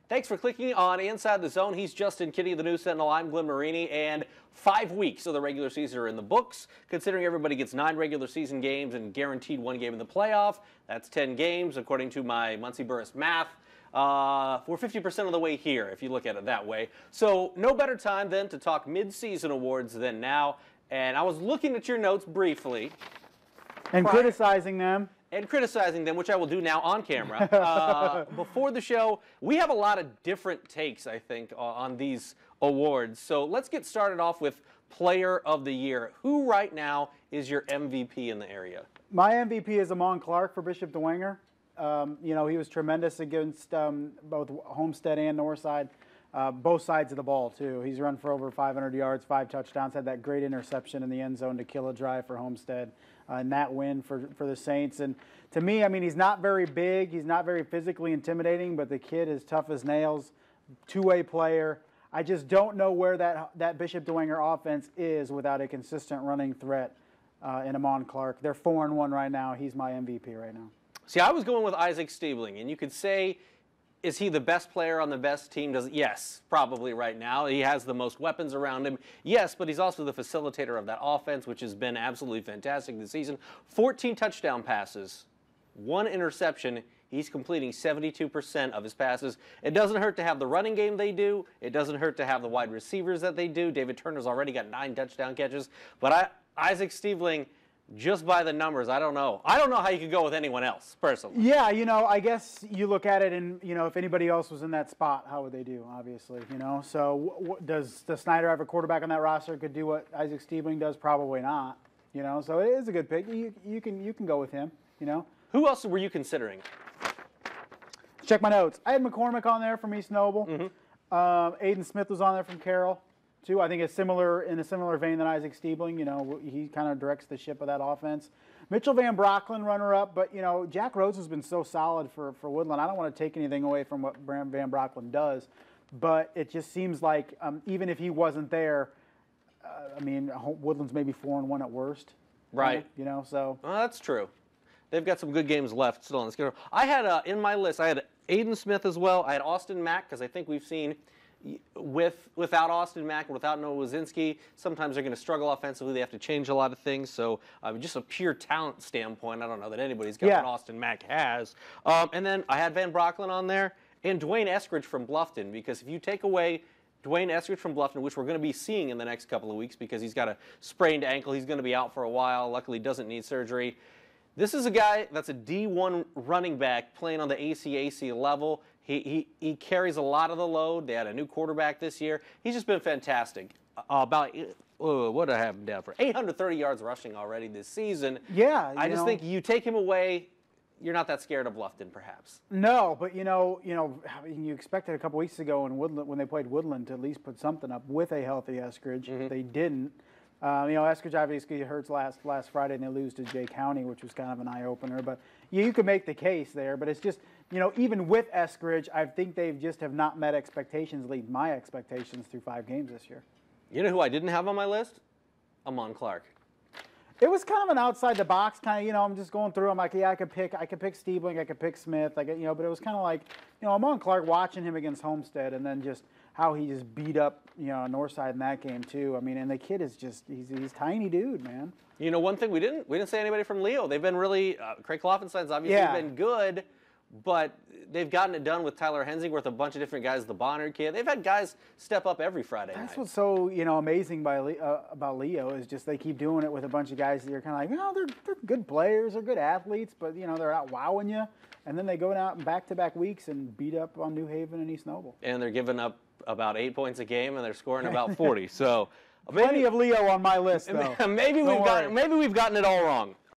Thanks for clicking on Inside the Zone. He's Justin Kinney, the News Sentinel. I'm Glenn Marini, and 5 weeks of the regular season are in the books. Considering everybody gets 9 regular season games and guaranteed 1 game in the playoff, that's 10 games, according to my Muncie Burris math. We're 50% of the way here, if you look at it that way. So no better time than to talk mid-season awards than now. And I was looking at your notes briefly. And criticizing them. Which I will do now on camera. Before the show, we have a lot of different takes, I think, on these awards. So let's get started off with Player of the Year. Who right now is your MVP in the area? My MVP is Amon Clark for Bishop DeWanger. You know, he was tremendous against both Homestead and Northside. Both sides of the ball, too. He's run for over 500 yards, 5 touchdowns, had that great interception in the end zone to kill a drive for Homestead. And that win for the Saints. And to me, I mean, he's not very big. He's not very physically intimidating, but the kid is tough as nails, two-way player. I just don't know where that Bishop DeWanger offense is without a consistent running threat in Amon Clark. They're 4-1 right now. He's my MVP right now. See, I was going with Isaac Stiebling, and you could say, is he the best player on the best team? Yes, probably right now. He has the most weapons around him. Yes, but he's also the facilitator of that offense, which has been absolutely fantastic this season. 14 touchdown passes, 1 interception. He's completing 72% of his passes. It doesn't hurt to have the running game they do. It doesn't hurt to have the wide receivers that they do. David Turner's already got 9 touchdown catches. But Isaac Stiebling, just by the numbers, I don't know. I don't know how you could go with anyone else, personally. Yeah, you know, I guess you look at it and, you know, if anybody else was in that spot, how would they do, obviously, you know? So does Snyder have a quarterback on that roster who could do what Isaac Stiebling does? Probably not, you know? So it is a good pick. You can go with him, you know? Who else were you considering? Check my notes. I had McCormick on there from East Noble. Aiden Smith was on there from Carroll. Too. I think it's in a similar vein than Isaac Stiebling. You know, he kind of directs the ship of that offense. Mitchell Van Brocklin, runner-up, but, you know, Jack Rhodes has been so solid for Woodland. I don't want to take anything away from what Van Brocklin does, but it just seems like even if he wasn't there, I mean, Woodland's maybe 4-1 at worst. Right. You know, so. Well, that's true. They've got some good games left still on the schedule. I had, in my list, I had Aiden Smith as well. I had Austin Mack, because I think we've seen without Austin Mack and without Noah Wazinski, sometimes they're going to struggle offensively. They have to change a lot of things. So just a pure talent standpoint, I don't know that anybody's got what Austin Mack has. And then I had Van Brocklin on there and Dwayne Eskridge from Bluffton, because if you take away Dwayne Eskridge from Bluffton, which we're going to be seeing in the next couple of weeks because he's got a sprained ankle, he's going to be out for a while, luckily doesn't need surgery. This is a guy that's a D1 running back playing on the ACAC level. He carries a lot of the load. They had a new quarterback this year. He's just been fantastic. What did I have him down for? 830 yards rushing already this season. Yeah. I just think you take him away, you're not that scared of Bluffton, perhaps. No, but you expected a couple weeks ago in Woodland, when they played Woodland, to at least put something up with a healthy Eskridge. They didn't. Eskridge obviously hurts last Friday, and they lose to Jay County, which was kind of an eye-opener. But you could make the case there. But it's just, even with Eskridge, I think they just have not met expectations, at least my expectations, through 5 games this year. You know who I didn't have on my list? Amon Clark. It was kind of an outside-the-box kind of, I'm just going through. I'm like, yeah, I could pick Stiebling, I could pick Smith, but it was kind of like, Amon Clark, watching him against Homestead, and then just how he just beat up, Northside in that game too. I mean, and the kid is just, he's tiny dude, man. One thing we didn't say anybody from Leo. They've been really, Craig Kloffenstein's obviously been good, but they've gotten it done with Tyler Hensingworth, a bunch of different guys, the Bonner kid. They've had guys step up every Friday night. That's what's so, amazing about Leo is just they keep doing it with a bunch of guys that you're kind of like, they're good players, they're good athletes, but, they're out wowing you. And then they go out in back-to-back weeks and beat up on New Haven and East Noble. And they're giving up about 8 points a game, and they're scoring about 40. So plenty of Leo on my list, though. maybe we've gotten it all wrong.